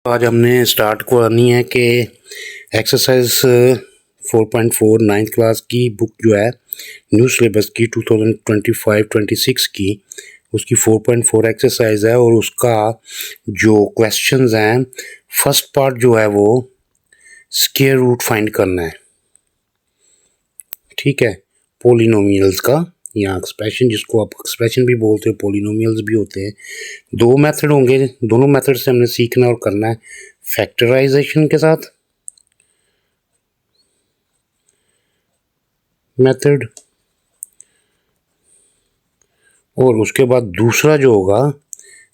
आज हमने स्टार्ट करनी है कि एक्सरसाइज 4.4 नाइन्थ क्लास की बुक जो है न्यू सिलेबस की 2025-26 की उसकी 4.4 एक्सरसाइज है और उसका जो क्वेश्चंस हैं फर्स्ट पार्ट जो है वो स्क्वायर रूट फाइंड करना है। ठीक है, पोलिनोमियल्स का या एक्सप्रेशन, जिसको आप एक्सप्रेशन भी बोलते हो, पोलिनोमियल्स भी होते हैं। दो मेथड होंगे, दोनों मेथड से हमने सीखना और करना है। फैक्टराइजेशन के साथ मेथड, और उसके बाद दूसरा जो होगा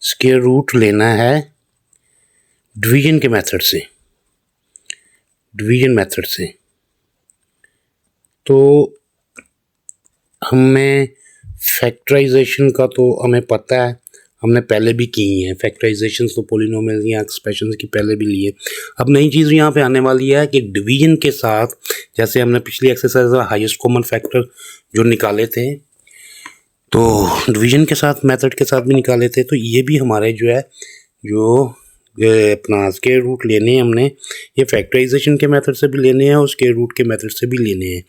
स्क्वायर रूट लेना है डिवीजन के मेथड से, डिवीजन मेथड से। तो हमें फैक्टराइजेशन का तो हमें पता है, हमने पहले भी की हैं फैक्टराइजेशन, तो पोलिनोमियल या एक्सप्रेशन की पहले भी लिए। अब नई चीज़ यहाँ पे आने वाली है कि डिवीजन के साथ, जैसे हमने पिछली एक्सरसाइज में हाईएस्ट कॉमन फैक्टर जो निकाले थे, तो डिवीजन के साथ मेथड के साथ भी निकाले थे, तो ये भी हमारे जो है जो ये अपना स्क्वायर रूट लेने हैं हमने, ये फैक्टराइजेशन के मेथड से भी लेने हैं और स्क्वायर रूट के मेथड से भी लेने हैं।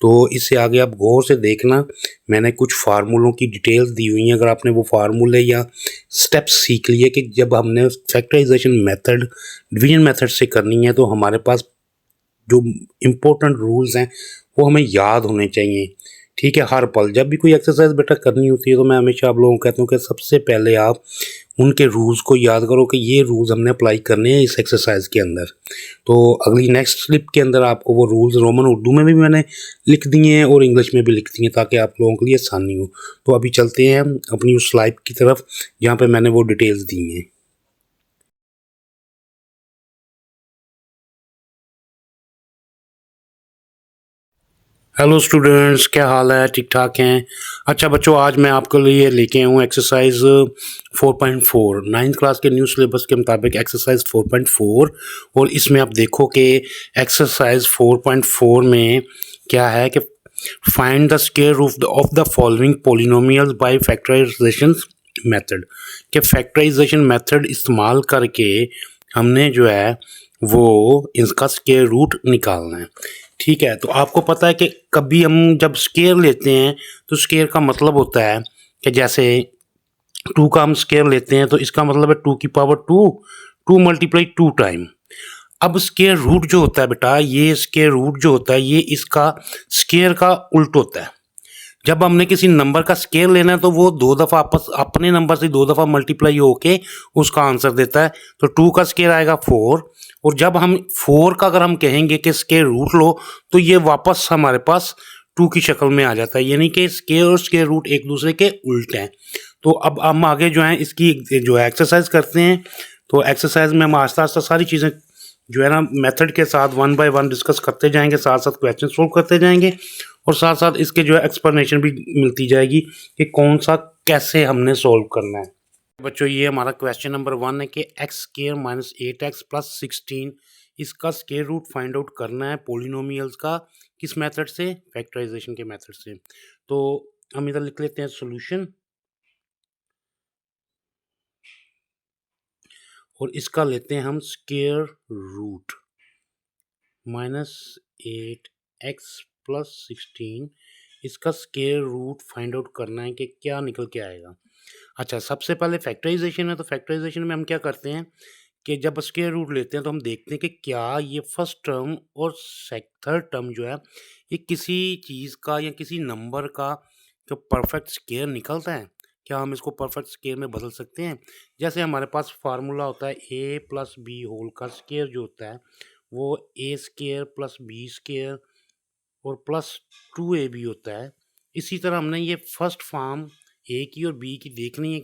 तो इससे आगे आप गौर से देखना, मैंने कुछ फार्मूलों की डिटेल्स दी हुई हैं। अगर आपने वो फार्मूले या स्टेप्स सीख लिए कि जब हमने फैक्टराइजेशन मेथड डिवीजन मेथड से करनी है तो हमारे पास जो इम्पोर्टेंट रूल्स हैं वो हमें याद होने चाहिए। ठीक है, हर पल जब भी कोई एक्सरसाइज बेटा करनी होती है तो मैं हमेशा आप लोगों को कहता हूँ कि सबसे पहले आप उनके रूल्स को याद करो कि ये रूल्स हमने अप्लाई करने हैं इस एक्सरसाइज के अंदर। तो अगली नेक्स्ट स्लिप के अंदर आपको वो रूल्स रोमन उर्दू में भी मैंने लिख दिए हैं और इंग्लिश में भी लिख दिए हैं ताकि आप लोगों के लिए आसानी हो। तो अभी चलते हैं अपनी उस स्लाइड की तरफ जहाँ पे मैंने वो डिटेल्स दी हैं। हेलो स्टूडेंट्स, क्या हाल है? ठीक ठाक हैं? अच्छा बच्चों, आज मैं आपके लिए लेके आया हूँ एक्सरसाइज 4.4 नाइन्थ क्लास के न्यू सिलेबस के मुताबिक एक्सरसाइज 4.4। और इसमें आप देखो कि एक्सरसाइज 4.4 में क्या है कि find the square root of the following polynomials by factorisation method. के फैक्टराइजेशन मेथड इस्तेमाल करके हमने जो है वो इसका स्क्वायर रूट निकालना है। ठीक है, तो आपको पता है कि कभी हम जब स्क्वायर लेते हैं तो स्क्वायर का मतलब होता है कि जैसे 2 का हम स्क्वायर लेते हैं तो इसका मतलब है 2 की पावर 2, 2 मल्टीप्लाई 2 टाइम। अब स्क्वायर रूट जो होता है बेटा, ये स्क्वायर रूट जो होता है ये इसका स्क्वायर का उल्ट होता है। जब हमने किसी नंबर का स्क्वायर लेना है तो वो 2 दफ़ा आपस अपने नंबर से 2 दफ़ा मल्टीप्लाई होके उसका आंसर देता है। तो 2 का स्क्वायर आएगा 4, और जब हम 4 का अगर हम कहेंगे कि स्क्वायर रूट लो तो ये वापस हमारे पास 2 की शक्ल में आ जाता है, यानी कि स्क्वायर और स्क्वायर रूट एक दूसरे के उल्ट हैं। तो अब हम आगे जो है इसकी जो है एक्सरसाइज करते हैं। तो एक्सरसाइज में हम आस्ता आस्ता सारी चीज़ें जो है ना मेथड के साथ 1 बाय 1 डिस्कस करते जाएंगे, साथ साथ क्वेश्चन सोल्व करते जाएंगे और साथ साथ इसके जो है एक्सप्लेनेशन भी मिलती जाएगी कि कौन सा कैसे हमने सोल्व करना है। बच्चों, ये हमारा क्वेश्चन नंबर 1 है कि x square minus 8x plus 16, इसका स्क्वायर रूट फाइंड आउट करना है पोलिनोमियल्स का। किस मेथड से? फैक्टराइजेशन के मेथड से। तो हम इधर लिख लेते हैं सॉल्यूशन, और इसका लेते हैं हम square root minus 8x plus 16, इसका स्क्वायर रूट फाइंड आउट करना है कि क्या निकल के आएगा। अच्छा, सबसे पहले फैक्टराइजेशन है, तो फैक्टराइजेशन में हम क्या करते हैं कि जब स्क्वायर रूट लेते हैं तो हम देखते हैं कि क्या ये फर्स्ट टर्म और थर्ड टर्म जो है ये किसी चीज़ का या किसी नंबर का जो परफेक्ट स्क्वायर निकलता है। क्या हम इसको परफेक्ट स्क्वायर में बदल सकते हैं? जैसे हमारे पास फार्मूला होता है ए प्लस बी होल का स्क्वायर जो होता है वो ए स्क्वायर प्लस बी स्क्वायर और प्लस 2ab होता है। इसी तरह हमने ये फर्स्ट फॉर्म ए की और बी की देखनी है।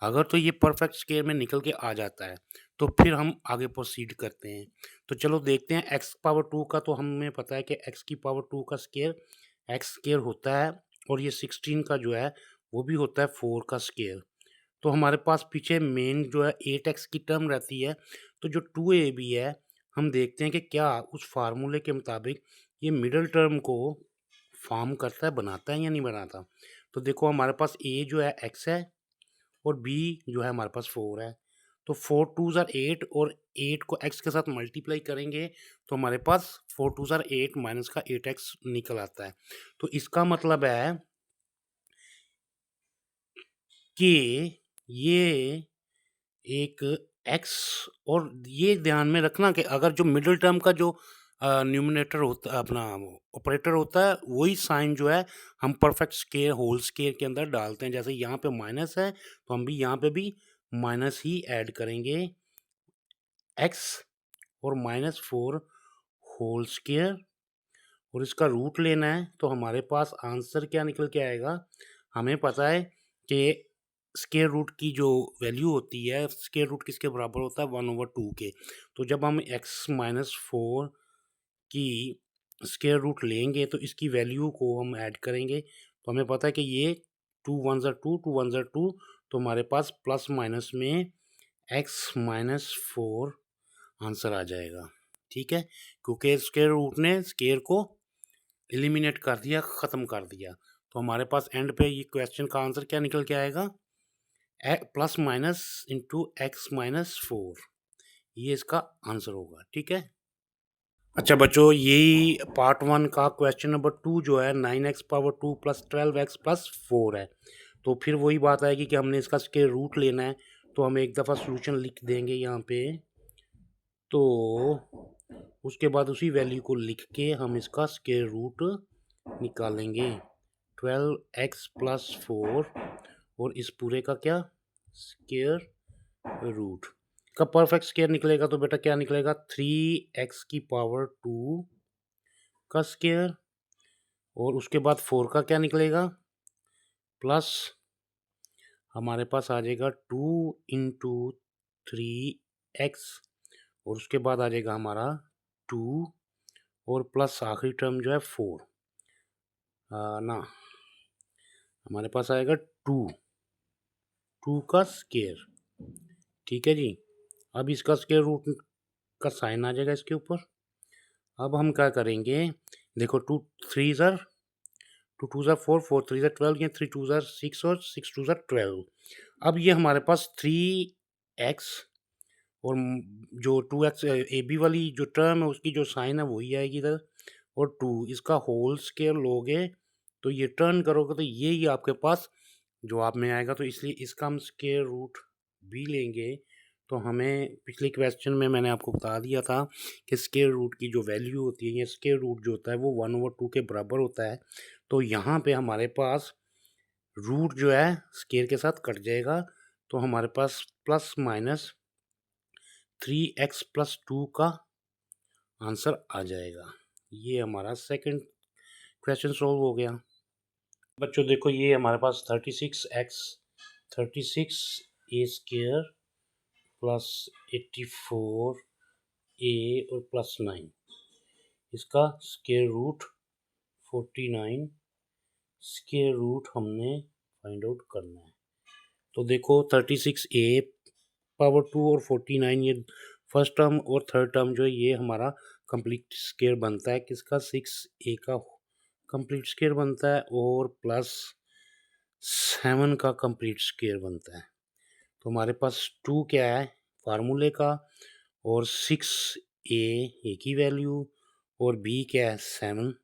अगर तो ये परफेक्ट स्क्वायर में निकल के आ जाता है तो फिर हम आगे प्रोसीड करते हैं। तो चलो देखते हैं। एक्स पावर 2 का तो हमें पता है कि एक्स की पावर 2 का स्क्वायर एक्स स्क्वायर होता है, और ये 16 का जो है वो भी होता है 4 का स्क्वायर। तो हमारे पास पीछे मेन जो है 8x की टर्म रहती है। तो जो 2ab है, हम देखते हैं कि क्या उस फार्मूले के मुताबिक ये मिडल टर्म को फॉर्म करता है, बनाता है या नहीं बनाता। तो देखो हमारे पास a जो है x है और b जो है हमारे पास 4 है। तो 4 2 ज़ार 8 और 8 को x के साथ मल्टीप्लाई करेंगे तो हमारे पास 4 2 ज़ार 8 माइनस का 8x निकल आता है। तो इसका मतलब है कि ये एक x, और ये ध्यान में रखना कि अगर जो मिडिल टर्म का जो न्यूमरेटर होता है, अपना ऑपरेटर होता है, वही साइन जो है हम परफेक्ट स्क्वायर होल स्क्वायर के अंदर डालते हैं। जैसे यहाँ पे माइनस है तो हम भी यहाँ पे भी माइनस ही ऐड करेंगे, x और -4 होल स्क्वायर, और इसका रूट लेना है तो हमारे पास आंसर क्या निकल के आएगा। हमें पता है कि स्क्वायर रूट की जो वैल्यू होती है, स्क्वायर रूट किसके बराबर होता है, 1/2 के। तो जब हम x-4 की स्क्वायर रूट लेंगे तो इसकी वैल्यू को हम ऐड करेंगे तो हमें पता है कि ये 2 1 ज़ा 2 2 1 ज़ा 2, तो हमारे पास प्लस माइनस में x-4 आंसर आ जाएगा। ठीक है, क्योंकि स्क्वायर रूट ने स्क्वायर को एलिमिनेट कर दिया, ख़त्म कर दिया। तो हमारे पास एंड पे ये क्वेश्चन का आंसर क्या निकल के आएगा, प्लस माइनस इंटू x-4, ये इसका आंसर होगा। ठीक है। अच्छा बच्चों, यही पार्ट 1 का क्वेश्चन नंबर 2 जो है 9x⁻² प्लस 12x प्लस 4 है। तो फिर वही बात आएगी कि हमने इसका स्क्वायर रूट लेना है, तो हम एक दफ़ा सोल्यूशन लिख देंगे यहाँ पे, तो उसके बाद उसी वैल्यू को लिख के हम इसका स्क्वायर रूट निकालेंगे। 12x प्लस 4 और इस पूरे का क्या, स्क्वायर रूट का परफेक्ट स्क्वायर निकलेगा तो बेटा क्या निकलेगा, 3x⁻² का स्क्वायर, और उसके बाद 4 का क्या निकलेगा, प्लस हमारे पास आ जाएगा 2 इंटू 3x, और उसके बाद आ जाएगा हमारा 2, और प्लस आखिरी टर्म जो है 4 ना, हमारे पास आएगा 2 का स्क्वायर। ठीक है जी। अब इसका स्क्वायर रूट का साइन आ जाएगा इसके ऊपर। अब हम क्या करेंगे, देखो 2 3 ज़ार 2 2 ज़ार 4 4 3 ज़ार 12, या 3 2 ज़ार 6 और 6 2 ज़ार 12। अब ये हमारे पास 3x और जो 2x ए बी वाली जो टर्म है उसकी जो साइन है वही आएगी इधर, और 2 इसका होल स्क्वायर लोगे तो ये टर्न करोगे तो ये ही आपके पास जवाब में आएगा। तो इसलिए इसका हम स्क्वायर रूट भी लेंगे। तो हमें पिछले क्वेश्चन में मैंने आपको बता दिया था कि स्क्वायर रूट की जो वैल्यू होती है, ये स्क्वायर रूट जो होता है वो 1/2 के बराबर होता है। तो यहाँ पे हमारे पास रूट जो है स्क्वायर के साथ कट जाएगा, तो हमारे पास प्लस माइनस 3x प्लस 2 का आंसर आ जाएगा। ये हमारा सेकंड क्वेश्चन सॉल्व हो गया। बच्चों देखो, ये हमारे पास 36x 36 ए स्क्वायर प्लस 84 ए और प्लस 9, इसका स्क्वायर रूट 49 स्क्वायर रूट हमने फाइंड आउट करना है। तो देखो 36a⁻² और 49, ये फर्स्ट टर्म और थर्ड टर्म जो है ये हमारा कंप्लीट स्क्वायर बनता है किसका, 6a का कंप्लीट स्क्वायर बनता है, और प्लस 7 का कंप्लीट स्क्वायर बनता है। तो हमारे पास 2 क्या है फार्मूले का, और 6a ए की वैल्यू, और b क्या है 7।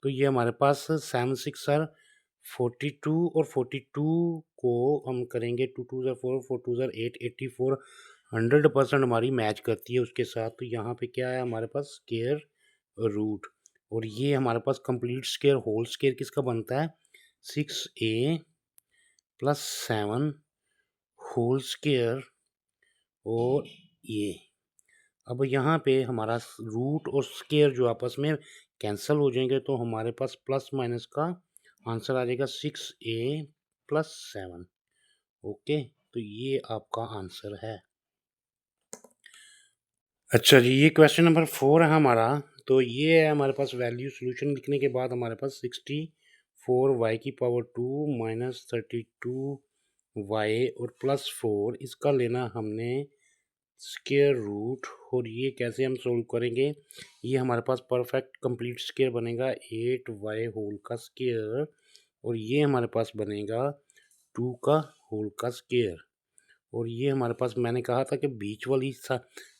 तो ये हमारे पास 7 6 सर 42, और 42 को हम करेंगे 2 2 ज़ार 4 4 2 ज़ार 8 84, 100% हमारी मैच करती है उसके साथ। तो यहाँ पे क्या है हमारे पास स्क्वायर रूट, और ये हमारे पास कंप्लीट स्क्वायर होल स्क्वायर किसका बनता है, 6a प्लस 7 होल स्क्वायर, और ये अब यहाँ पे हमारा रूट और स्क्वायर जो आपस में कैंसिल हो जाएंगे तो हमारे पास प्लस माइनस का आंसर आ जाएगा 6a प्लस 7। ओके, तो ये आपका आंसर है। अच्छा जी, ये क्वेश्चन नंबर 4 है हमारा। तो ये है हमारे पास वैल्यू, सोल्यूशन लिखने के बाद हमारे पास 64y⁻² माइनस 32y और प्लस 4, इसका लेना हमने स्क्वायर रूट, और ये कैसे हम सोल्व करेंगे, ये हमारे पास परफेक्ट कंप्लीट स्क्वायर बनेगा 8y होल का स्क्वायर, और ये हमारे पास बनेगा 2 का होल का स्क्वायर, और ये हमारे पास मैंने कहा था कि बीच वाली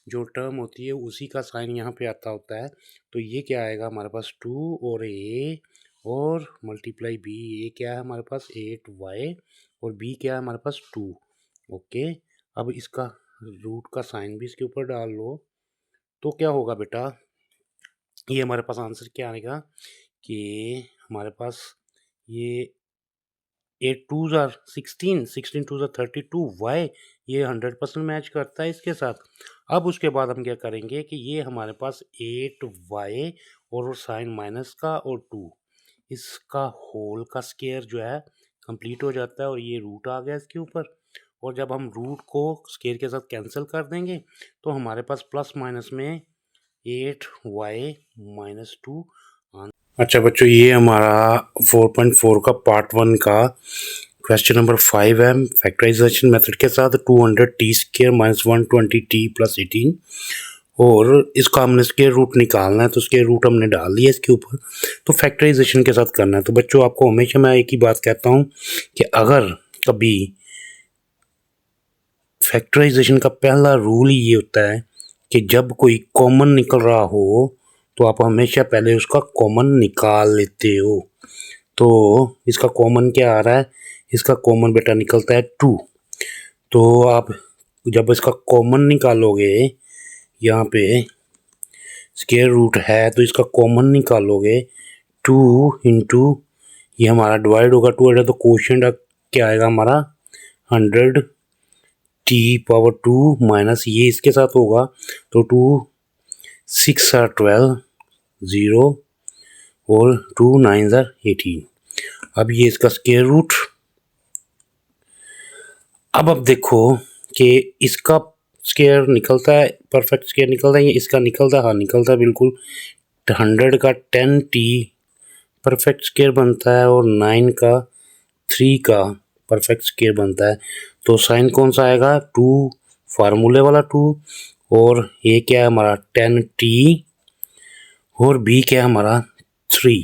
जो टर्म होती है उसी का साइन यहाँ पे आता होता है। तो ये क्या आएगा हमारे पास 2 और a और मल्टीप्लाई b। ये क्या है हमारे पास 8y और b क्या है हमारे पास 2। ओके, अब इसका रूट का साइन भी इसके ऊपर डाल लो। तो क्या होगा बेटा, ये हमारे पास आंसर क्या आएगा कि हमारे पास ये 8 2s are 16, 16 2s are 32 Y, ये 100% मैच करता है इसके साथ। अब उसके बाद हम क्या करेंगे कि ये हमारे पास 8y और साइन माइनस का और 2, इसका होल का स्केयर जो है कंप्लीट हो जाता है और ये रूट आ गया इसके ऊपर। और जब हम रूट को स्केयर के साथ कैंसिल कर देंगे तो हमारे पास प्लस माइनस में 8y माइनस 2। अच्छा बच्चों, ये हमारा 4.4 का पार्ट 1 का क्वेश्चन नंबर 5 है फैक्टराइजेशन मेथड के साथ 200t square minus 120t plus 18। और इसका हमने स्क्वायर रूट निकालना है तो स्क्वायर रूट हमने डाल दिया इसके ऊपर। तो फैक्टराइजेशन के साथ करना है। तो बच्चों आपको हमेशा मैं एक ही बात कहता हूँ कि अगर कभी फैक्टराइजेशन का पहला रूल ही ये होता है कि जब कोई कॉमन निकल रहा हो तो आप हमेशा पहले उसका कॉमन निकाल लेते हो। तो इसका कॉमन क्या आ रहा है, इसका कॉमन बेटा निकलता है 2। तो आप जब इसका कॉमन निकालोगे, यहाँ पे स्क्वायर रूट है तो इसका कॉमन निकालोगे 2 इंटू ये हमारा डिवाइड होगा 2 है तो कोशेंट क्या आएगा हमारा 100 t पावर 2 माइनस ये इसके साथ होगा तो 2 6 आर 12 0 और 2 9 आर 18। अब ये इसका स्क्वायर रूट। अब देखो कि इसका स्क्वायर निकलता है, परफेक्ट स्क्वायर निकलता है, ये इसका निकलता है, हाँ निकलता है बिल्कुल। 100 का 10t परफेक्ट स्क्वायर बनता है और 9 का 3 का परफेक्ट स्क्वायर बनता है। तो साइन कौन सा आएगा 2, फार्मूले वाला 2, और ये क्या है हमारा 10t और b क्या है हमारा 3।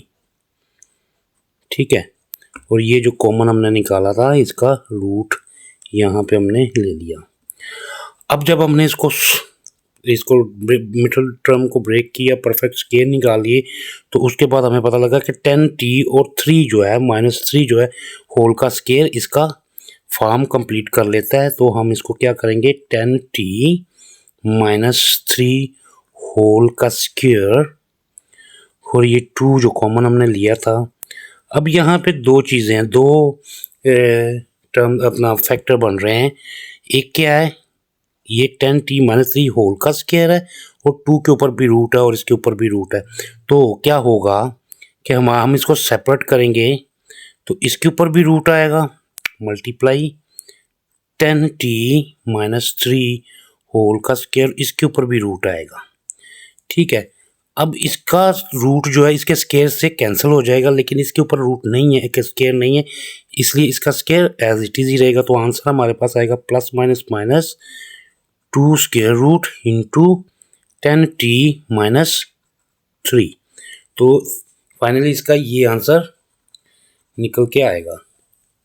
ठीक है, और ये जो कॉमन हमने निकाला था इसका रूट यहाँ पे हमने ले लिया। अब जब हमने इसको मिडिल टर्म को ब्रेक किया, परफेक्ट स्क्वायर निकालिए, तो उसके बाद हमें पता लगा कि 10t और 3 जो है माइनस 3 जो है होल का स्क्वायर इसका फॉर्म कंप्लीट कर लेता है। तो हम इसको क्या करेंगे 10t माइनस 3 होल का स्क्वायर और ये 2 जो कॉमन हमने लिया था। अब यहाँ पे दो चीज़ें हैं, दो टर्म अपना फैक्टर बन रहे हैं। एक क्या है, ये 10t माइनस 3 होल का स्क्वायर है और 2 के ऊपर भी रूट है और इसके ऊपर भी रूट है। तो क्या होगा कि हम इसको सेपरेट करेंगे तो इसके ऊपर भी रूट आएगा मल्टीप्लाई 10t माइनस 3 होल का स्क्वायर, इसके ऊपर भी रूट आएगा। ठीक है, अब इसका रूट जो है इसके स्क्वायर से कैंसिल हो जाएगा, लेकिन इसके ऊपर रूट नहीं है, एक स्क्वायर नहीं है, इसलिए इसका स्क्वायर एज इट इज़ ही रहेगा। तो आंसर हमारे पास आएगा plus minus minus 2 square root into 10t minus 3। तो फाइनली इसका ये आंसर निकल के आएगा।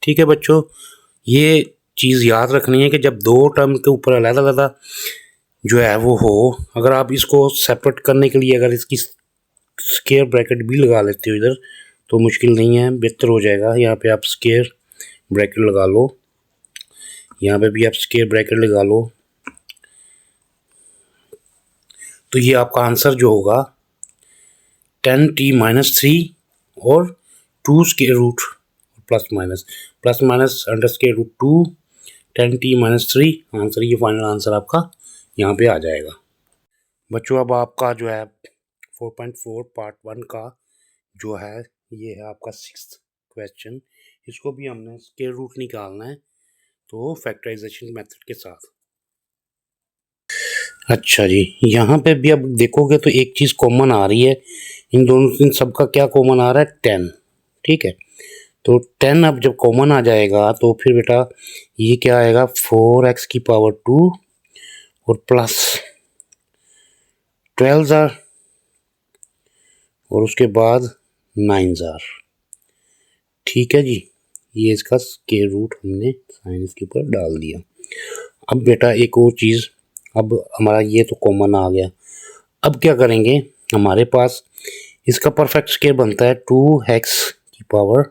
ठीक है बच्चों, ये चीज़ याद रखनी है कि जब दो टर्म के ऊपर अलग अलग जो है वो हो, अगर आप इसको सेपरेट करने के लिए अगर इसकी स्क्वायर ब्रैकेट भी लगा लेते हो इधर तो मुश्किल नहीं है, बेहतर हो जाएगा। यहाँ पे आप स्क्वायर ब्रैकेट लगा लो, यहाँ पे भी आप स्क्वायर ब्रैकेट लगा लो, तो ये आपका आंसर जो होगा 10t माइनस 3 और 2 square root plus minus under square root 2 10t minus 3 answer, ये फाइनल आंसर आपका यहाँ पे आ जाएगा। बच्चों अब आपका जो है 4.4 पार्ट 1 का जो है ये है आपका 6th क्वेश्चन। इसको भी हमने स्क्वायर रूट निकालना है तो फैक्टराइजेशन मेथड के साथ। अच्छा जी, यहाँ पे भी अब देखोगे तो एक चीज़ कॉमन आ रही है, इन सबका क्या कॉमन आ रहा है 10। ठीक है, तो 10 अब जब कॉमन आ जाएगा तो फिर बेटा ये क्या आएगा 4x की पावर 2 और प्लस 12 और उसके बाद 9। ठीक है जी, ये इसका स्क्वायर रूट हमने साइन इसके ऊपर डाल दिया। अब बेटा एक और चीज़, अब हमारा ये तो कॉमन आ गया। अब क्या करेंगे, हमारे पास इसका परफेक्ट स्क्वायर बनता है 2x की पावर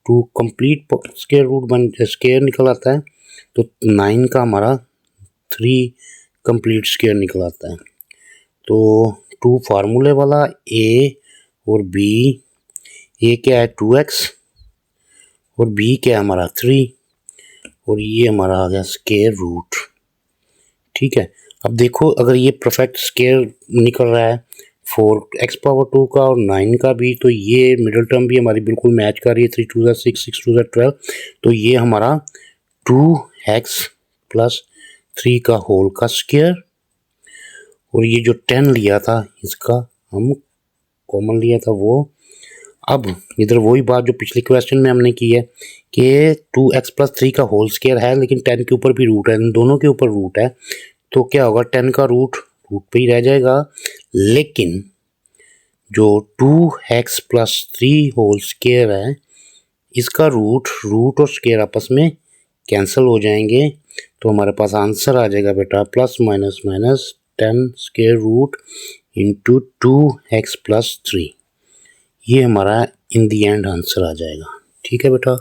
2, कंप्लीट स्क्वायर रूट बन स्क्वायर निकल आता है, तो 9 का हमारा 3 कंप्लीट स्क्वायर निकल आता है। तो 2 फार्मूले वाला a और b, ए क्या है 2x और b क्या है हमारा 3, और ये हमारा आ गया स्क्वायर रूट। ठीक है, अब देखो अगर ये परफेक्ट स्क्वायर निकल रहा है 4x⁴ का और 9 का भी, तो ये मिडिल टर्म भी हमारी बिल्कुल मैच कर रही है। 3 2 6 6 2 12, तो ये हमारा 2x + 3 का होल का स्क्वायर, और ये जो 10 लिया था इसका हम कॉमन लिया था वो। अब इधर वही बात जो पिछले क्वेश्चन में हमने की है कि 2x + 3 का होल स्क्वायर है, लेकिन 10 के ऊपर भी रूट है, इन दोनों के ऊपर रूट है, तो क्या होगा 10 का रूट रूट पे ही रह जाएगा, लेकिन जो 2x + 3 होल स्क्वायर है इसका रूट और स्क्वायर आपस में कैंसिल हो जाएंगे, तो हमारे पास आंसर आ जाएगा बेटा +- 10 स्क्वायर रूट इंटू 2x + 3। ये हमारा इन दी एंड आंसर आ जाएगा। ठीक है बेटा।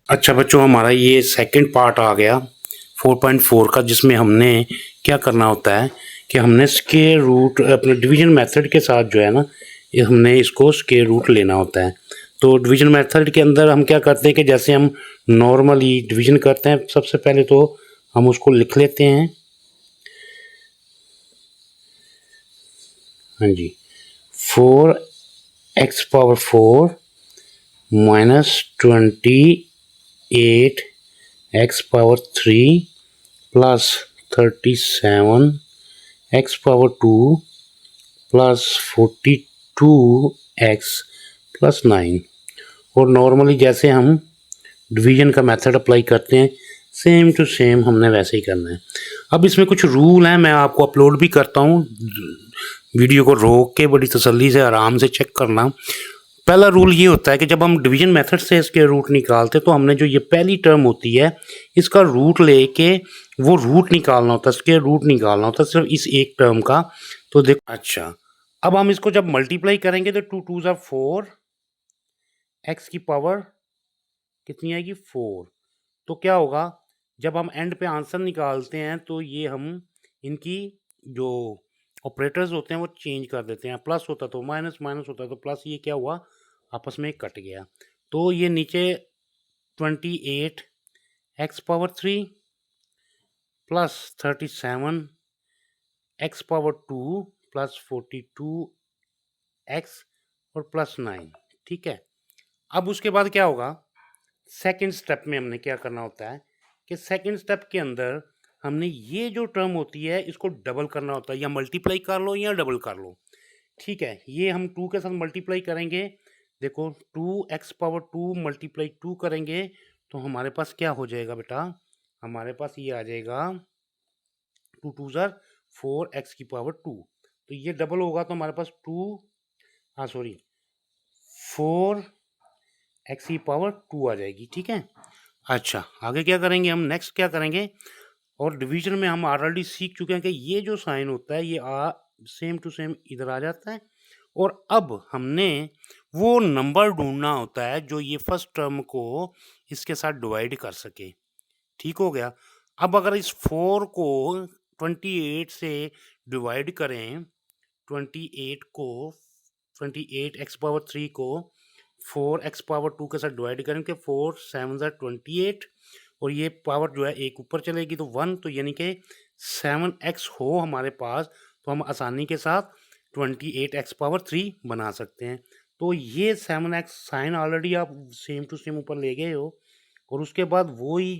अच्छा बच्चों, हमारा ये सेकंड पार्ट आ गया 4.4 का, जिसमें हमने क्या करना होता है कि हमने स्क्वायर रूट अपने डिवीजन मेथड के साथ जो है ना, ये हमने इसको स्क्वायर रूट लेना होता है। तो डिवीजन मेथड के अंदर हम क्या करते हैं कि जैसे हम नॉर्मली डिवीजन करते हैं, सबसे पहले तो हम उसको लिख लेते हैं। हाँ जी, 4x⁴ -28x⁴ plus 37x⁴2 plus 42x + 9। और नॉर्मली जैसे हम डिवीजन का मेथड अप्लाई करते हैं, सेम टू सेम हमने वैसे ही करना है। अब इसमें कुछ रूल हैं, मैं आपको अपलोड भी करता हूँ, वीडियो को रोक के बड़ी तसल्ली से आराम से चेक करना। पहला रूल ये होता है कि जब हम डिवीजन मेथड से इसके रूट निकालते हैं, तो हमने जो ये पहली टर्म होती है इसका रूट लेके वो रूट निकालना होता है, इसके रूट निकालना होता है सिर्फ इस एक टर्म का। तो देखो, अच्छा अब हम इसको जब मल्टीप्लाई करेंगे तो 2 2 4, x की पावर कितनी आएगी 4। तो क्या होगा, जब हम एंड पे आंसर निकालते हैं तो ये हम इनकी जो ऑपरेटर्स होते हैं वो चेंज कर देते हैं, प्लस होता तो माइनस, माइनस होता तो प्लस, ये क्या हुआ आपस में कट गया। तो ये नीचे 28x⁴ plus 37x⁴2 plus 42x और प्लस 9। ठीक है, अब उसके बाद क्या होगा, सेकंड स्टेप में हमने क्या करना होता है कि सेकंड स्टेप के अंदर हमने ये जो टर्म होती है इसको डबल करना होता है, या मल्टीप्लाई कर लो या डबल कर लो। ठीक है, ये हम 2 के साथ मल्टीप्लाई करेंगे। देखो 2x⁴2 मल्टीप्लाई 2 करेंगे तो हमारे पास क्या हो जाएगा बेटा, हमारे पास ये आ जाएगा 2 2 4x⁴2। तो ये डबल होगा तो हमारे पास 4x⁴2 आ जाएगी। ठीक है, अच्छा आगे क्या करेंगे हम, नेक्स्ट क्या करेंगे, और डिवीजन में हम ऑलरेडी सीख चुके हैं कि ये जो साइन होता है ये सेम टू सेम इधर आ जाता है, और अब हमने वो नंबर ढूंढना होता है जो ये फर्स्ट टर्म को इसके साथ डिवाइड कर सके। ठीक हो गया। अब अगर इस 4 को 28 से डिवाइड करें, 28 को 28x⁴3 को 4x⁴2 के साथ डिवाइड करेंगे, 4 7 28, और ये पावर जो है एक ऊपर चलेगी तो 1, तो यानी कि 7x हो हमारे पास, तो हम आसानी के साथ 28x⁴3 बना सकते हैं। तो ये 7x साइन ऑलरेडी आप सेम टू सेम ऊपर ले गए हो, और उसके बाद वो ही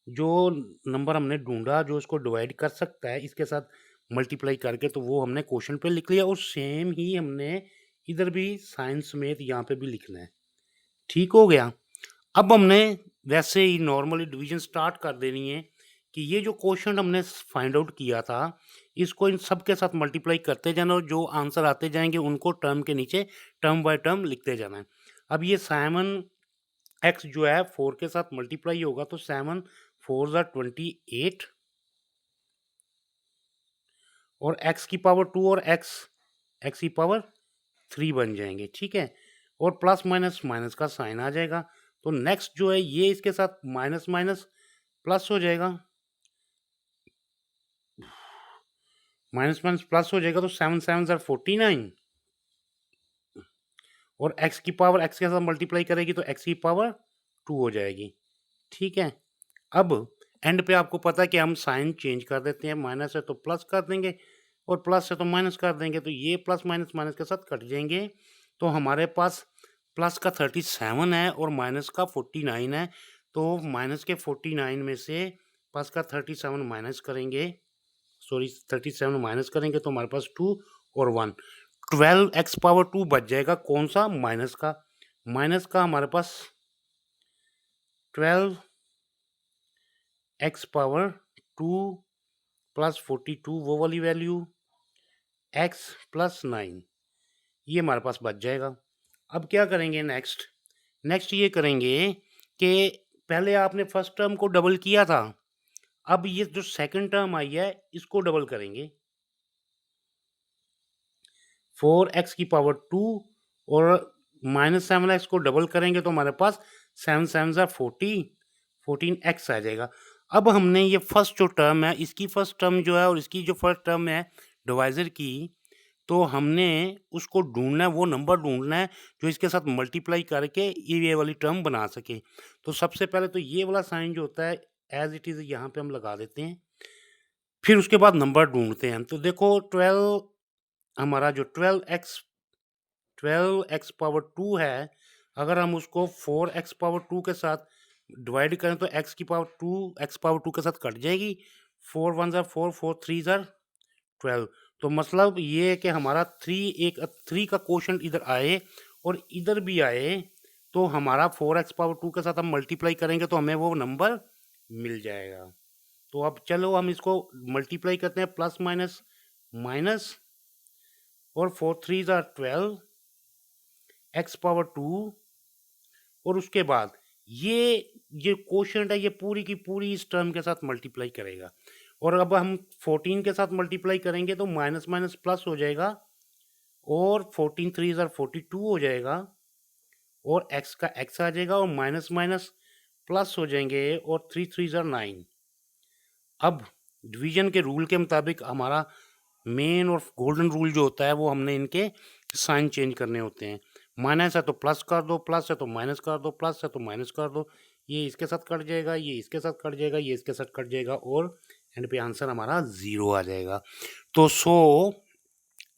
जो नंबर हमने ढूंढा जो इसको डिवाइड कर सकता है इसके साथ मल्टीप्लाई करके, तो वो हमने क्वेश्चन पे लिख लिया, और सेम ही हमने इधर भी साइन समेत यहाँ पे भी लिखना है। ठीक हो गया। अब हमने वैसे ही नॉर्मली डिवीजन स्टार्ट कर देनी है कि ये जो क्वेश्चन हमने फाइंड आउट किया था इसको इन सब के साथ मल्टीप्लाई करते जाना, और जो आंसर आते जाएंगे उनको टर्म के नीचे टर्म बाय टर्म लिखते जाना है। अब ये 7x जो है 4 के साथ मल्टीप्लाई होगा तो 7 4 ज़ा 28 और x की पावर 2 और x की पावर 3 बन जाएंगे, ठीक है। और प्लस माइनस माइनस का साइन आ जाएगा। तो नेक्स्ट जो है ये इसके साथ माइनस माइनस प्लस हो जाएगा, माइनस माइनस प्लस हो जाएगा। तो 7 7 ज़ा 49 और x की पावर x के साथ मल्टीप्लाई करेगी तो x की पावर 2 हो जाएगी, ठीक है। अब एंड पे आपको पता है कि हम साइन चेंज कर देते हैं, माइनस है तो प्लस कर देंगे और प्लस है तो माइनस कर देंगे। तो ये प्लस माइनस माइनस के साथ कट जाएंगे। तो हमारे पास प्लस का 37 है और माइनस का 49 है। तो माइनस के 49 में से प्लस का 37 माइनस करेंगे, सॉरी 37 माइनस करेंगे तो हमारे पास 2 और 1, 12x पावर 2 बच जाएगा। कौन सा? माइनस का हमारे पास 12x पावर 2 प्लस 42 वो वाली वैल्यू, x प्लस 9, ये हमारे पास बच जाएगा। अब क्या करेंगे नेक्स्ट ये करेंगे कि पहले आपने फर्स्ट टर्म को डबल किया था, अब ये जो सेकंड टर्म आई है इसको डबल करेंगे। 4x की पावर 2 और माइनस 7x को डबल करेंगे तो हमारे पास 7 7 ज़ा 14x आ जाएगा। अब हमने ये फर्स्ट जो टर्म है इसकी फर्स्ट टर्म जो है और इसकी जो फर्स्ट टर्म है डिवाइजर की, तो हमने उसको ढूंढना है, वो नंबर ढूंढना है जो इसके साथ मल्टीप्लाई करके ये वाली टर्म बना सके। तो सबसे पहले तो ये वाला साइन जो होता है एज इट इज़ यहाँ पे हम लगा देते हैं, फिर उसके बाद नंबर ढूंढते हैं। तो देखो 12 हमारा जो 12x पावर 2 है, अगर हम उसको 4x पावर 2 के साथ डिवाइड करें तो x की पावर 2 x पावर 2 के साथ कट जाएगी। 4 1 ज़ा 4, 4 3 ज़ा 12। तो मतलब ये है कि हमारा 3 का क्वोशंट इधर आए और इधर भी आए तो हमारा 4x पावर 2 के साथ हम मल्टीप्लाई करेंगे तो हमें वो नंबर मिल जाएगा। तो अब चलो हम इसको मल्टीप्लाई करते हैं, प्लस माइनस माइनस और 4 3 ज़ा 12 x पावर 2 और उसके बाद ये क्वोशंट है ये पूरी की पूरी इस टर्म के साथ मल्टीप्लाई करेगा। और अब हम 14 के साथ मल्टीप्लाई करेंगे तो माइनस माइनस प्लस हो जाएगा और 14 3 ज़ा 42 हो जाएगा और x का x आ जाएगा और माइनस माइनस प्लस हो जाएंगे और 3 3 ज़ा 9। अब डिवीजन के रूल के मुताबिक हमारा मेन और गोल्डन रूल जो होता है वो हमने इनके साइन चेंज करने होते हैं। माइनस है तो प्लस कर दो, प्लस है तो माइनस कर दो, प्लस है तो माइनस कर दो। ये इसके साथ कट जाएगा, ये इसके साथ कट जाएगा, ये इसके साथ कट जाएगा और एंड पे आंसर हमारा 0 आ जाएगा। तो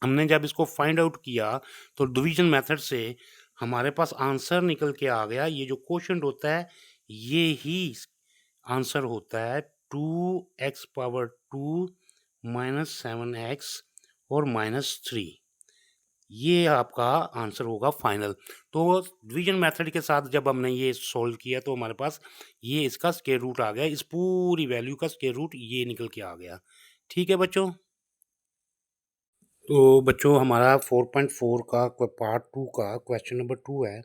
हमने जब इसको फाइंड आउट किया तो डिवीजन मेथड से हमारे पास आंसर निकल के आ गया। ये जो क्वोशंट होता है ये ही आंसर होता है 2x पावर 2 माइनस 7x और माइनस 3। ये आपका आंसर होगा फाइनल। तो डिवीजन मेथड के साथ जब हमने ये सॉल्व किया तो हमारे पास ये इसका स्क्वायर रूट आ गया, इस पूरी वैल्यू का स्क्वायर रूट ये निकल के आ गया। ठीक है बच्चों। तो बच्चों हमारा 4.4 का पार्ट 2 का क्वेश्चन नंबर 2 है।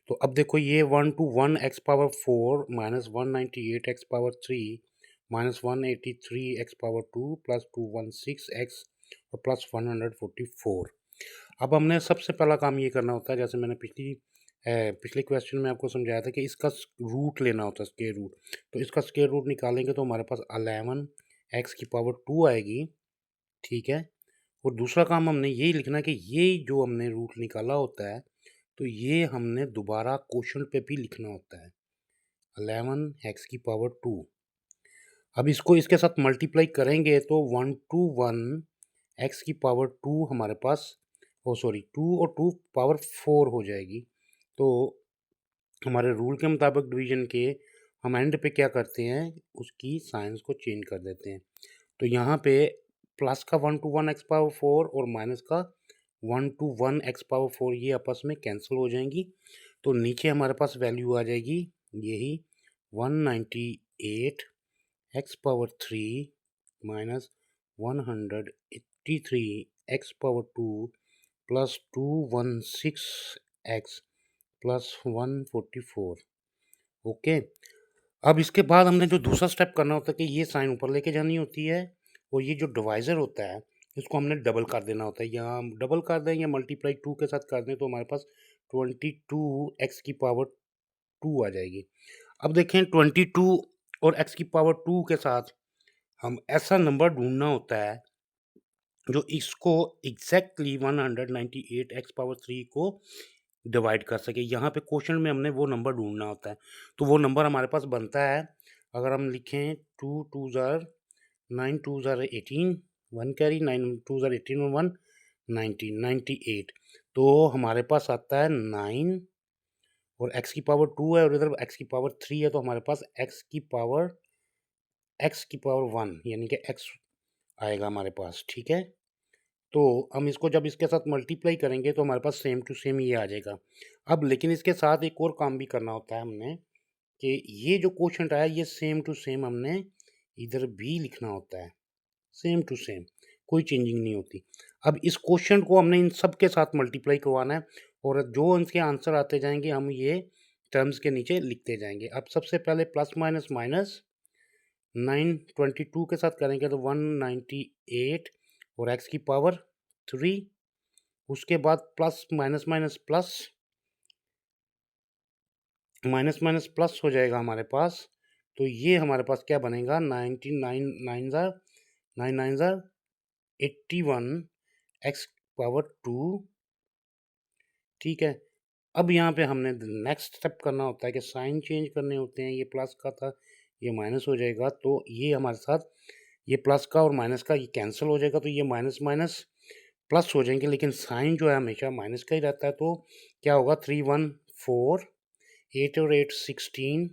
तो अब देखो ये 1 to 1 x power 4 minus 198 x power 3 minus 183 x power 2 plus 216 x और प्लस 144। अब हमने सबसे पहला काम ये करना होता है, जैसे मैंने पिछले क्वेश्चन में आपको समझाया था कि इसका रूट लेना होता है, स्क्वायर रूट। तो इसका स्क्वायर रूट निकालेंगे तो हमारे पास 11 x की पावर 2 आएगी, ठीक है। और दूसरा काम हमने यही लिखना है कि ये जो हमने रूट निकाला होता है तो ये हमने दोबारा क्वेश्चन पे भी लिखना होता है, 11 एक्स की पावर 2। अब इसको इसके साथ मल्टीप्लाई करेंगे तो 1 to 1 एक्स की पावर 2 हमारे पास, ओ सॉरी 2 और 2 पावर 4 हो जाएगी। तो हमारे रूल के मुताबिक डिवीजन के हम एंड पे क्या करते हैं, उसकी साइंस को चेंज कर देते हैं। तो यहाँ पे प्लस का 1 to 1 एक्स पावर 4 और माइनस का 1 to 1 एक्स पावर 4 ये आपस में कैंसिल हो जाएंगी। तो नीचे हमारे पास वैल्यू आ जाएगी यही 198 x power 3 minus 183 x power 2 plus 216 x plus 144। Okay. अब इसके बाद हमने जो दूसरा स्टेप करना होता है कि ये साइन ऊपर लेके जानी होती है और ये जो डिवाइज़र होता है इसको हमने डबल कर देना होता है, या हम डबल कर दें या मल्टीप्लाई 2 के साथ कर दें तो हमारे पास 22 x की पावर 2 आ जाएगी। अब देखें 22 और x की पावर 2 के साथ हम ऐसा नंबर ढूँढना होता है जो इसको एग्ज़ैक्टली 198 x पावर 3 को डिवाइड कर सके। यहाँ पे क्वेश्चन में हमने वो नंबर ढूँढना होता है। तो वो नंबर हमारे पास बनता है, अगर हम लिखें 2 2 ज़ार 9 2 ज़ार 18, 1 कैरी 9 2 ज़ार 18 और 1 19 98। तो हमारे पास आता है 9 और x की पावर 2 है और इधर x की पावर 3 है, तो हमारे पास x की पावर 1 यानी कि x आएगा हमारे पास, ठीक है? तो हम इसको जब इसके साथ मल्टीप्लाई करेंगे तो हमारे पास सेम टू सेम ये आ जाएगा। अब लेकिन इसके साथ एक और काम भी करना होता है हमने, कि ये जो क्वोशंट आया ये सेम टू सेम हमने इधर भी लिखना होता है, सेम टू सेम, कोई चेंजिंग नहीं होती। अब इस क्वोशंट को हमने इन सब के साथ मल्टीप्लाई करवाना है और जो इनके आंसर आते जाएंगे हम ये टर्म्स के नीचे लिखते जाएंगे। अब सबसे पहले प्लस माइनस माइनस 922 के साथ करेंगे तो 198 और x की पावर 3, उसके बाद plus minus minus plus, minus minus plus हो जाएगा हमारे पास। तो ये हमारे पास क्या बनेगा, 99 9 ज़ार 9 9 ज़ार 81 x पावर 2, ठीक है। अब यहाँ पे हमने नेक्स्ट स्टेप करना होता है कि साइन चेंज करने होते हैं। ये प्लस का था, ये माइनस हो जाएगा, तो ये हमारे साथ ये प्लस का और माइनस का ये कैंसिल हो जाएगा, तो ये माइनस माइनस प्लस हो जाएंगे, लेकिन साइन जो है हमेशा माइनस का ही रहता है। तो क्या होगा, 3 1 4 8 और 8 16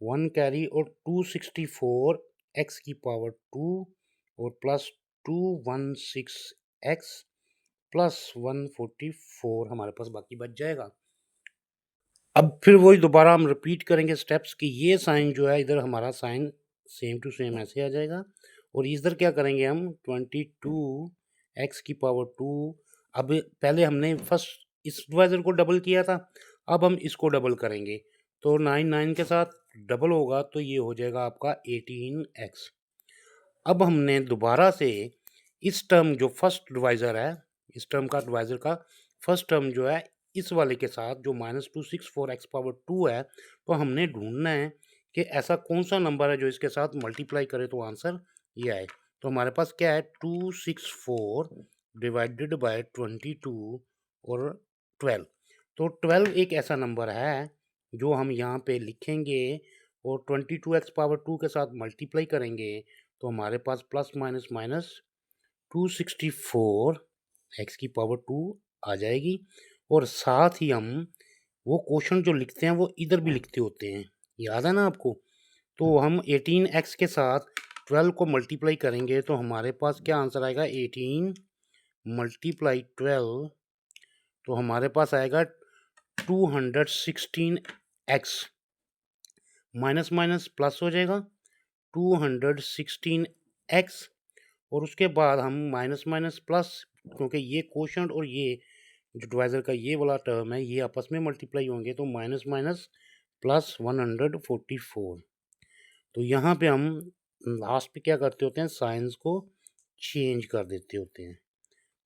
1 कैरी और 264 x की पावर 2 और प्लस 216 x प्लस 144 हमारे पास बाकी बच जाएगा। अब फिर वही दोबारा हम रिपीट करेंगे स्टेप्स कि ये साइन जो है इधर हमारा साइन सेम टू सेम ऐसे आ जाएगा और इधर क्या करेंगे हम 22 x की पावर 2। अब पहले हमने फर्स्ट इस डिवाइजर को डबल किया था, अब हम इसको डबल करेंगे तो 9 9 के साथ डबल होगा तो ये हो जाएगा आपका 18x। अब हमने दोबारा से इस टर्म जो फर्स्ट डिवाइज़र है, इस टर्म का डिवाइज़र का फर्स्ट टर्म जो है इस वाले के साथ जो -264 x पावर 2 है, तो हमने ढूंढना है कि ऐसा कौन सा नंबर है जो इसके साथ मल्टीप्लाई करे तो आंसर ये आए। तो हमारे पास क्या है, 264 डिवाइडेड बाय 22 और 12। तो 12 एक ऐसा नंबर है जो हम यहाँ पे लिखेंगे और 22 x पावर 2 के साथ मल्टीप्लाई करेंगे तो हमारे पास प्लस माइनस माइनस 264 x की पावर 2 आ जाएगी और साथ ही हम वो क्वेश्चन जो लिखते हैं वो इधर भी लिखते होते हैं, याद है ना आपको? तो हम 18x के साथ 12 को मल्टीप्लाई करेंगे तो हमारे पास क्या आंसर आएगा, 18 मल्टीप्लाई 12, तो हमारे पास आएगा 216x, माइनस माइनस प्लस हो जाएगा 216x और उसके बाद हम माइनस माइनस प्लस, क्योंकि ये क्वोशंट और ये जो डिवाइज़र का ये वाला टर्म है ये आपस में मल्टीप्लाई होंगे तो माइनस माइनस प्लस 144। तो यहाँ पे हम लास्ट पे क्या करते होते हैं, साइंस को चेंज कर देते होते हैं।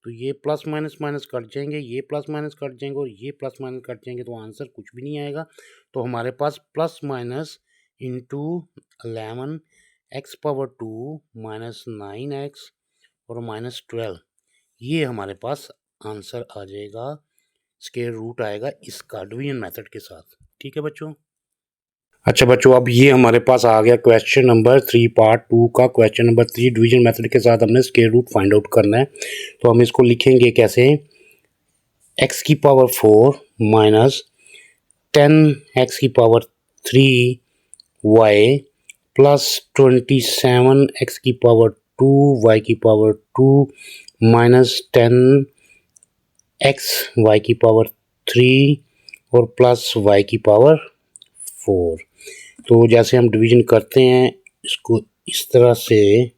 तो ये प्लस माइनस माइनस कट जाएंगे, ये प्लस माइनस कट जाएंगे और ये प्लस माइनस कट जाएंगे, तो आंसर कुछ भी नहीं आएगा। तो हमारे पास plus minus into 11 x power 2 minus 9x और माइनस 12, ये हमारे पास आंसर आ जाएगा, स्क्वायर रूट आएगा इसका डिवीजन मेथड के साथ। ठीक है बच्चों। अच्छा बच्चों, अब ये हमारे पास आ गया क्वेश्चन नंबर 3 पार्ट 2 का। क्वेश्चन नंबर 3 डिवीजन मेथड के साथ हमने स्क्वायर रूट फाइंड आउट करना है। तो हम इसको लिखेंगे कैसे, x की पावर 4 माइनस 10x की पावर 3y प्लस 27x की पावर 2y की पावर 2 माइनस 10x y की पावर 3 और प्लस y की पावर 4। तो जैसे हम डिवीजन करते हैं इसको इस तरह से,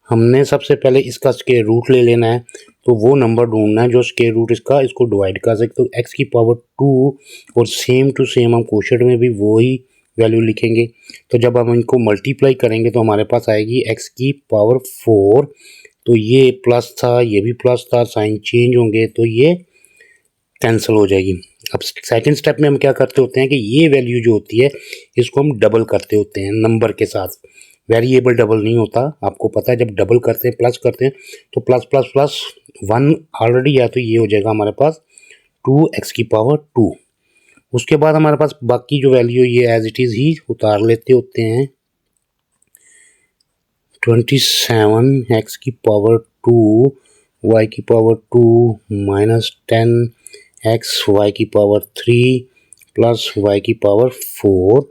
हमने सबसे पहले इसका स्क्वायर रूट ले लेना है, तो वो नंबर ढूंढना है जो स्क्वायर रूट इसका इसको डिवाइड कर सके। तो x की पावर 2 और सेम टू सेम हम क्वोशंट में भी वही वैल्यू लिखेंगे। तो जब हम इनको मल्टीप्लाई करेंगे तो हमारे पास आएगी x की पावर 4। तो ये प्लस था, ये भी प्लस था, साइन चेंज होंगे तो ये कैंसिल हो जाएगी। अब सेकंड स्टेप में हम क्या करते होते हैं कि ये वैल्यू जो होती है इसको हम डबल करते होते हैं नंबर के साथ। वेरिएबल डबल नहीं होता, आपको पता है जब डबल करते हैं प्लस करते हैं तो प्लस प्लस प्लस 1 ऑलरेडी है, तो ये हो जाएगा हमारे पास 2x की पावर 2। उसके बाद हमारे पास बाकी जो वैल्यू ये एज इट इज़ ही उतार लेते होते हैं। 27x की पावर 2 y की पावर 2 माइनस 10x y की पावर 3 प्लस y की पावर 4,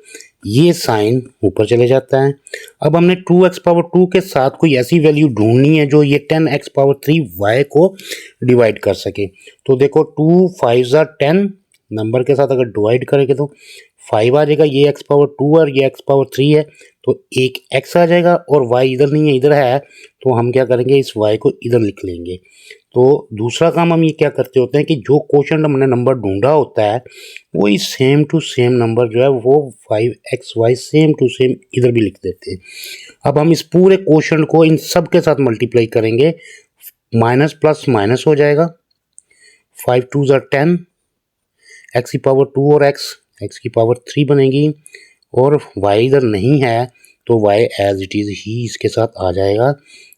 ये साइन ऊपर चले जाता है। अब हमने 2x पावर 2 के साथ कोई ऐसी वैल्यू ढूंढनी है जो ये 10x पावर 3 y को डिवाइड कर सके। तो देखो 2 5 10 नंबर के साथ अगर डिवाइड करेंगे तो 5 आ जाएगा, ये x पावर 2 और ये x पावर 3 है तो एक x आ जाएगा, और y इधर नहीं है इधर है, तो हम क्या करेंगे इस y को इधर लिख लेंगे। तो दूसरा काम हम ये क्या करते होते हैं कि जो क्वेश्चन हमने नंबर ढूंढा होता है वही सेम टू सेम नंबर जो है वो 5xy सेम टू सेम इधर भी लिख देते हैं। अब हम इस पूरे क्वेश्चन को इन सब के साथ मल्टीप्लाई करेंगे, माइनस प्लस माइनस हो जाएगा, 5 2 10, x की पावर 2 और x की पावर 3 बनेगी, और y इधर नहीं है तो y एज इट इज़ ही इसके साथ आ जाएगा।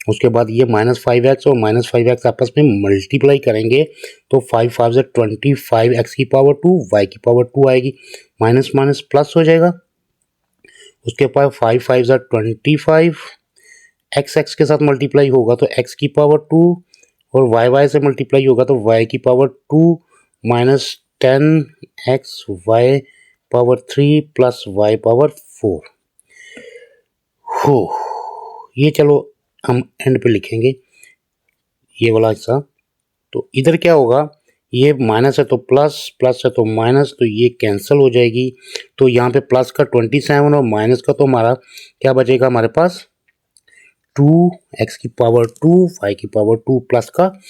उसके बाद ये -5x और -5x आपस में मल्टीप्लाई करेंगे तो 5 5 25, x की पावर 2 y की पावर 2 आएगी, माइनस माइनस प्लस हो जाएगा। उसके बाद 5 5 25, x के साथ मल्टीप्लाई होगा तो x की पावर 2, और y से मल्टीप्लाई होगा तो y की power 2 minus 10x y power 3 plus y power 4 हो। ये चलो हम एंड पे लिखेंगे ये वाला हिस्सा। तो इधर क्या होगा, ये माइनस है तो प्लस, प्लस है तो माइनस, तो ये कैंसिल हो जाएगी। तो यहाँ पे प्लस का 27 और माइनस का तो हमारा क्या बचेगा हमारे पास 2x की पावर 2 y की पावर 2 प्लस का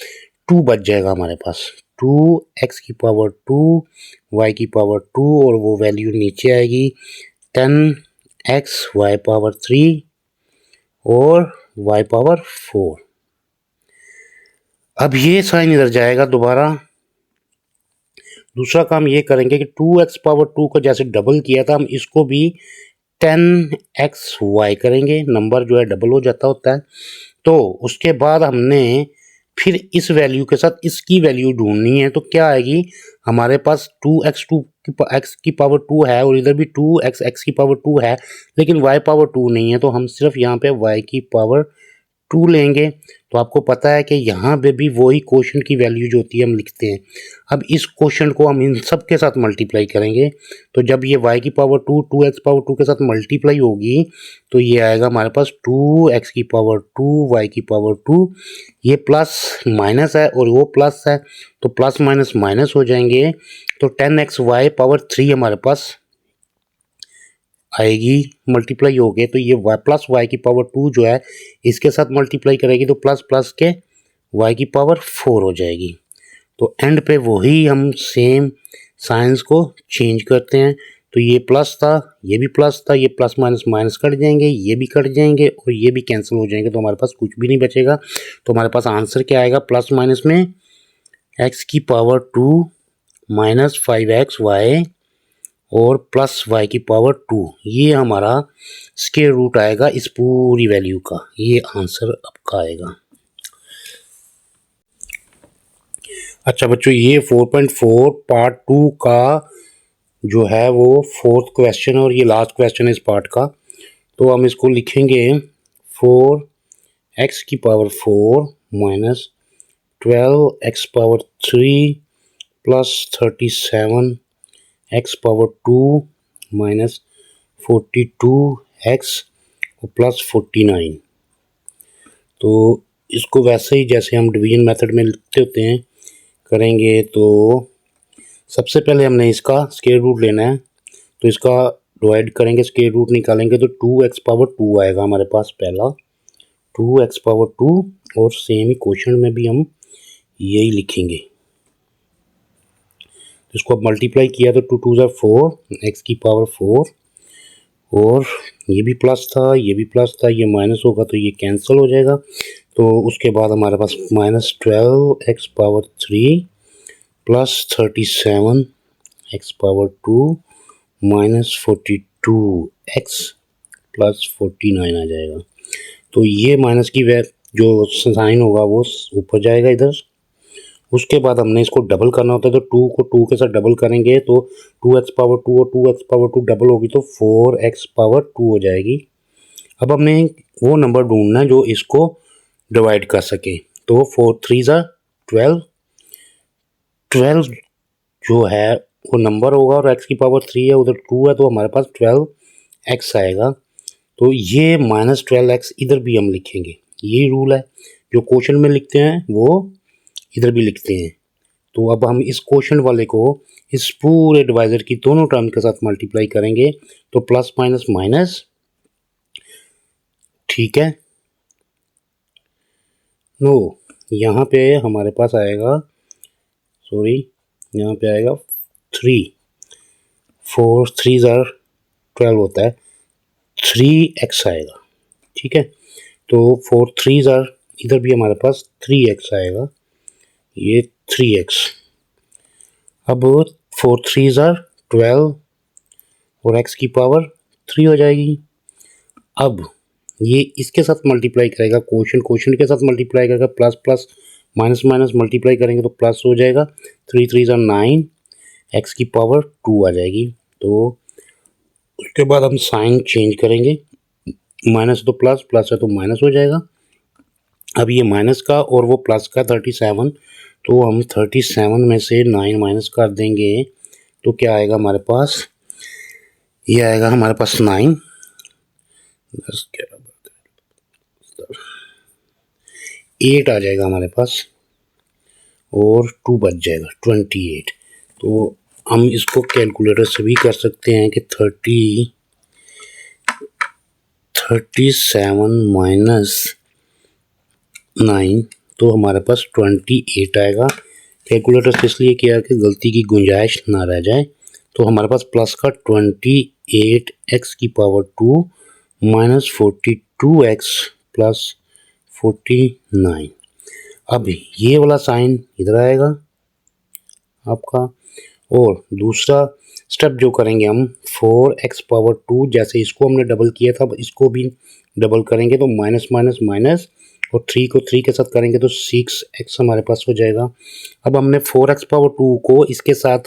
2 बच जाएगा हमारे पास, 2x की पावर 2 y की पावर 2, और वो वैल्यू नीचे आएगी 10x y पावर 3 और y पावर 4। अब ये साइन इधर जाएगा दोबारा। दूसरा काम ये करेंगे कि 2x पावर 2 को जैसे डबल किया था हम इसको भी 10xy करेंगे, नंबर जो है डबल हो जाता होता है। तो उसके बाद हमने फिर इस वैल्यू के साथ इसकी वैल्यू ढूंढनी है, तो क्या आएगी हमारे पास 2x x की पावर 2 है और इधर भी 2x x की पावर 2 है, लेकिन y पावर 2 नहीं है, तो हम सिर्फ यहाँ पे y की पावर 2 लेंगे। तो आपको पता है कि यहाँ पे भी वही क्वेश्चन की वैल्यू जो होती है हम लिखते हैं। अब इस क्वेश्चन को हम इन सब के साथ मल्टीप्लाई करेंगे, तो जब ये y की पावर 2 2x पावर 2 के साथ मल्टीप्लाई होगी तो ये आएगा हमारे पास 2x की पावर 2 y की पावर 2, ये प्लस माइनस है और वो प्लस है तो प्लस माइनस माइनस हो जाएंगे। तो 10xy पावर 3 हमारे पास आएगी, मल्टीप्लाई हो गए तो ये y प्लस वाई की पावर 2 जो है इसके साथ मल्टीप्लाई करेगी तो प्लस प्लस के y की पावर 4 हो जाएगी। तो एंड पे वही हम सेम साइंस को चेंज करते हैं। तो ये प्लस था, ये भी प्लस था, ये प्लस माइनस माइनस कट जाएंगे, ये भी कट जाएंगे और ये भी कैंसिल हो जाएंगे, तो हमारे पास कुछ भी नहीं बचेगा। तो हमारे पास आंसर क्या आएगा, प्लस माइनस में x की पावर 2 माइनस 5xy और प्लस y की पावर 2, ये हमारा स्क्वायर रूट आएगा इस पूरी वैल्यू का, ये आंसर आपका आएगा। अच्छा बच्चों, ये 4.4 पार्ट 2 का जो है वो 4th क्वेश्चन और ये लास्ट क्वेश्चन है इस पार्ट का। तो हम इसको लिखेंगे 4x की power 4 minus 12x power 3 plus 37x power 2 minus 42x plus 49। तो इसको वैसे ही जैसे हम डिवीजन मेथड में लिखते होते हैं करेंगे। तो सबसे पहले हमने इसका स्क्वायर रूट लेना है, तो इसका डिवाइड करेंगे, स्क्वायर रूट निकालेंगे तो 2x पावर 2 आएगा हमारे पास पहला, 2x पावर 2, और सेम ही क्वेश्चन में भी हम यही लिखेंगे। इसको अब मल्टीप्लाई किया तो 2 2 4, x की पावर 4 और ये भी प्लस था, ये भी प्लस था, ये माइनस होगा तो ये कैंसिल हो जाएगा। तो उसके बाद हमारे पास -12x⁻³ plus 37x⁻² -42x plus 49 आ जाएगा। तो ये माइनस की जो साइन होगा वो ऊपर जाएगा इधर। उसके बाद हमने इसको डबल करना होता है, तो 2 को 2 के साथ डबल करेंगे तो 2x⁻² और 2x⁻² डबल होगी तो 4x⁻² हो जाएगी। अब हमने वो नंबर ढूंढना है जो इसको डिवाइड कर सके। तो 4 3 12, 12 जो है वो नंबर होगा और x⁻³ है, उधर 2 है तो हमारे पास 12x आएगा। तो ये -12x इधर भी हम लिखेंगे, ये रूल है, जो क्वेश्चन में लिखते हैं वो इधर भी लिखते हैं। तो अब हम इस क्वेश्चन वाले को इस पूरे डिवाइजर की दोनों टर्म के साथ मल्टीप्लाई करेंगे तो प्लस माइनस माइनस, ठीक है। नो, यहाँ पे हमारे पास आएगा, सॉरी, यहाँ पे आएगा 3, 4 3 12 होता है, 3x आएगा, ठीक है। तो 4 3 इधर भी हमारे पास 3x आएगा, ये 3x। अब 4 3 12 और x की पावर 3 हो जाएगी। अब ये इसके साथ मल्टीप्लाई करेगा, क्वेश्चन के साथ मल्टीप्लाई करेगा, plus plus minus minus multiply करेंगे तो प्लस हो जाएगा, 3 3 9, x की पावर 2 आ जाएगी। तो उसके बाद हम साइन चेंज करेंगे, माइनस तो प्लस, प्लस है तो माइनस हो जाएगा। अब ये माइनस का और वो प्लस का 37, तो हम 37 में से 9 माइनस कर देंगे तो क्या आएगा हमारे पास, ये आएगा हमारे पास 9, 8 आ जाएगा हमारे पास और 2 बच जाएगा 28। तो हम इसको कैलकुलेटर से भी कर सकते हैं कि 37 माइनस 9 तो हमारे पास 28 आएगा। कैलकुलेटर से इसलिए किया कि गलती की गुंजाइश ना रह जाए। तो हमारे पास प्लस का 28x⁻² माइनस 42x प्लस 49। अब ये वाला साइन इधर आएगा आपका, और दूसरा स्टेप जो करेंगे हम 4x⁻², जैसे इसको हमने डबल किया था इसको भी डबल करेंगे तो माइनस माइनस माइनस, और 3 को 3 के साथ करेंगे तो 6x हमारे पास हो जाएगा। अब हमने 4x⁻² को इसके साथ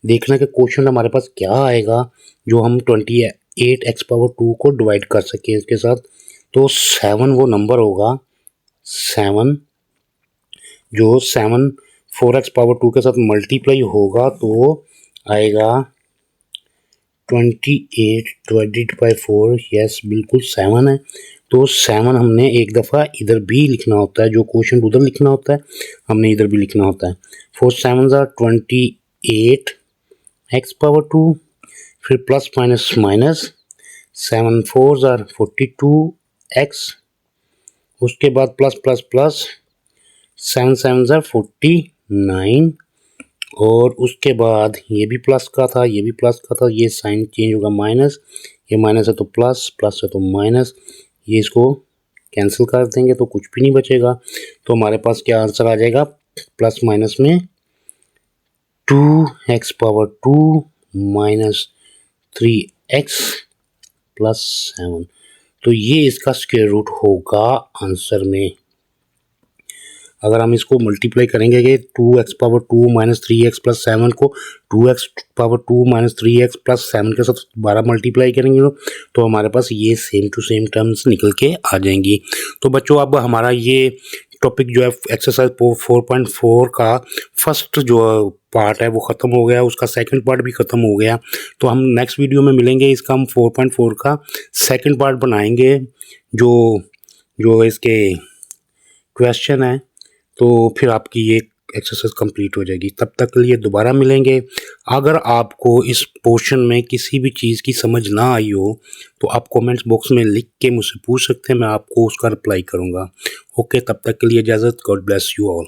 देखना कि क्वेश्चन हमारे पास क्या आएगा जो हम 28x⁻² को डिवाइड कर सकें इसके साथ। तो 7 वो नंबर होगा, 7 जो 7 4x⁻² के साथ मल्टीप्लाई होगा तो आएगा 28 डिवाइडेड बाई 4, यस बिल्कुल 7 है। तो 7 हमने एक दफ़ा इधर भी लिखना होता है, जो क्वेश्चन उधर लिखना होता है हमने इधर भी लिखना होता है। 4 7 28x⁻², फिर प्लस माइनस माइनस, 7 4 42x, उसके बाद प्लस प्लस प्लस, 7 7 49, और उसके बाद ये भी प्लस का था, ये भी प्लस का था, ये साइन चेंज होगा माइनस, ये माइनस है तो प्लस, प्लस है तो माइनस, ये इसको कैंसिल कर देंगे तो कुछ भी नहीं बचेगा। तो हमारे पास क्या आंसर आ जाएगा, प्लस माइनस में 2x⁻² माइनस 3x प्लस 7। तो ये इसका स्क्वायर रूट होगा आंसर में। अगर हम इसको मल्टीप्लाई करेंगे कि 2x⁻² माइनस 3x प्लस 7 को 2x⁻² माइनस 3x प्लस 7 के साथ 12 मल्टीप्लाई करेंगे तो हमारे पास ये सेम टू सेम टर्म्स निकल के आ जाएंगी। तो बच्चों अब हमारा ये टॉपिक जो है एक्सरसाइज 4.4 का फर्स्ट जो पार्ट है वो ख़त्म हो गया, उसका सेकंड पार्ट भी ख़त्म हो गया। तो हम नेक्स्ट वीडियो में मिलेंगे, इसका हम 4.4 का सेकंड पार्ट बनाएंगे, जो इसके क्वेश्चन है, तो फिर आपकी ये एक्सरसाइज कंप्लीट हो जाएगी। तब तक के लिए दोबारा मिलेंगे। अगर आपको इस पोर्शन में किसी भी चीज़ की समझ ना आई हो तो आप कमेंट्स बॉक्स में लिख के मुझसे पूछ सकते हैं, मैं आपको उसका रिप्लाई करूँगा। ओके, तब तक के लिए इजाज़त। God bless you all.